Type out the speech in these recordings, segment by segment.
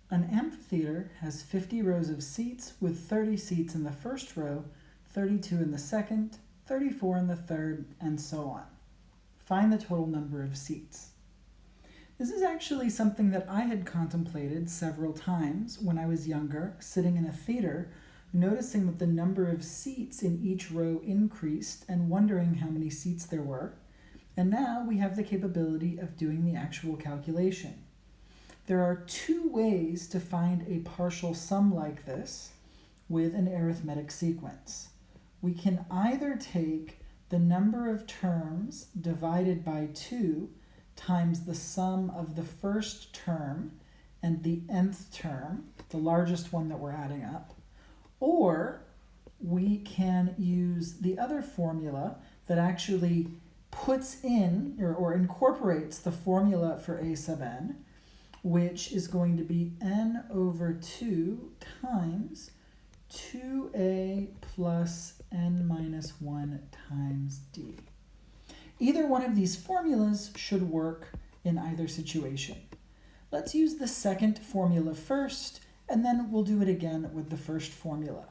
An amphitheater has 50 rows of seats with 30 seats in the first row, 32 in the second, 34 in the third, and so on. Find the total number of seats. This is actually something that I had contemplated several times when I was younger, sitting in a theater, noticing that the number of seats in each row increased and wondering how many seats there were. And now we have the capability of doing the actual calculation. There are two ways to find a partial sum like this with an arithmetic sequence. We can either take the number of terms divided by 2 times the sum of the first term and the nth term, the largest one that we're adding up, or we can use the other formula that actually puts in or incorporates the formula for a sub n, which is going to be n over 2 times 2a plus n minus 1 times d. Either one of these formulas should work in either situation. Let's use the second formula first, and then we'll do it again with the first formula.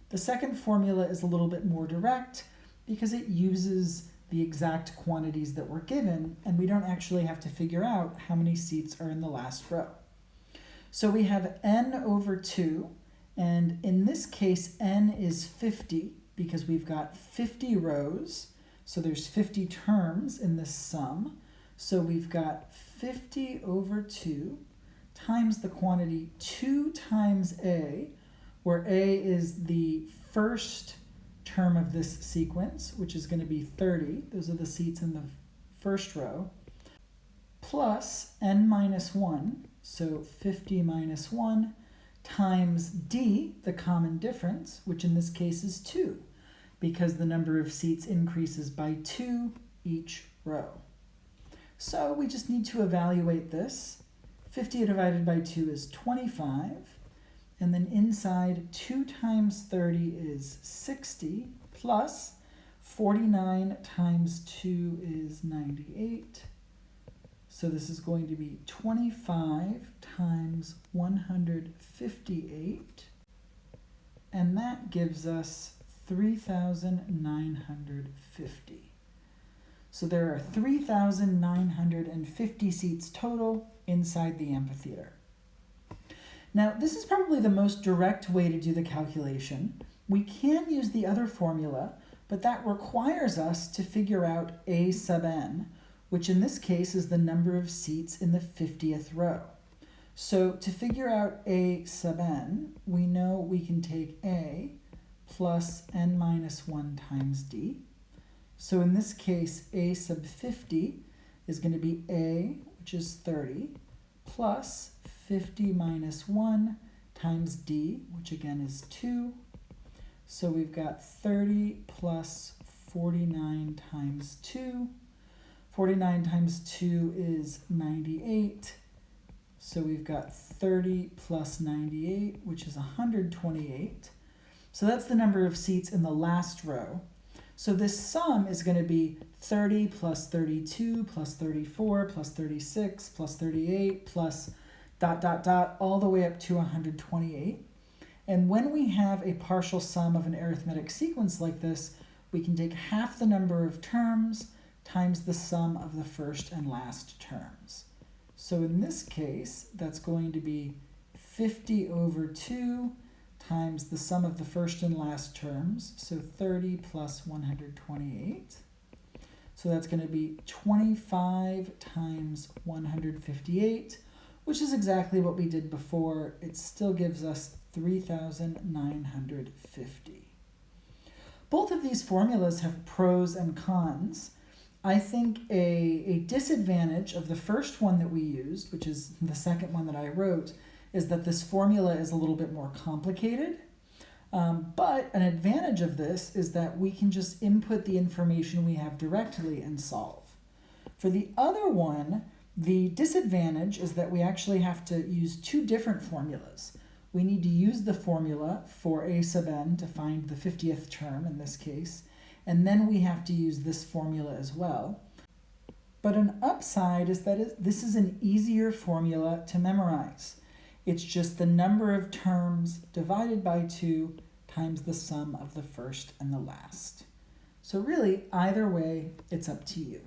The second formula is a little bit more direct because it uses the exact quantities that were given, and we don't actually have to figure out how many seats are in the last row. So we have n over 2, and in this case, n is 50 because we've got 50 rows, so there's 50 terms in this sum. So we've got 50 over 2 times the quantity 2 times a, where a is the first term of this sequence, which is going to be 30. Those are the seats in the first row, plus n minus 1, so 50 minus 1, times d, the common difference, which in this case is 2, because the number of seats increases by 2 each row. So we just need to evaluate this. 50 divided by 2 is 25, and then inside 2 times 30 is 60, plus 49 times 2 is 98. So this is going to be 25 times 158, and that gives us 3,950. So there are 3,950 seats total inside the amphitheater. Now, this is probably the most direct way to do the calculation. We can use the other formula, but that requires us to figure out a sub n, which in this case is the number of seats in the 50th row. So to figure out a sub n, we know we can take a plus n minus 1 times d. So in this case, a sub 50 is going to be a, which is 30, plus 50 minus 1 times d, which again is 2. So we've got 30 plus 49 times 2. 49 times 2 is 98. So we've got 30 plus 98, which is 128. So that's the number of seats in the last row. So this sum is going to be 30 plus 32 plus 34 plus 36 plus 38 plus ... all the way up to 128. And when we have a partial sum of an arithmetic sequence like this, we can take half the number of terms times the sum of the first and last terms. So in this case, that's going to be 50 over 2 times the sum of the first and last terms, so 30 plus 128. So that's going to be 25 times 158, which is exactly what we did before. It still gives us 3,950. Both of these formulas have pros and cons. I think a disadvantage of the first one that we used, which is the second one that I wrote, is that this formula is a little bit more complicated. But an advantage of this is that we can just input the information we have directly and solve. For the other one, the disadvantage is that we actually have to use two different formulas. We need to use the formula for a sub n to find the 50th term in this case, and then we have to use this formula as well. But an upside is that this is an easier formula to memorize. It's just the number of terms divided by 2 times the sum of the first and the last. So really, either way, it's up to you.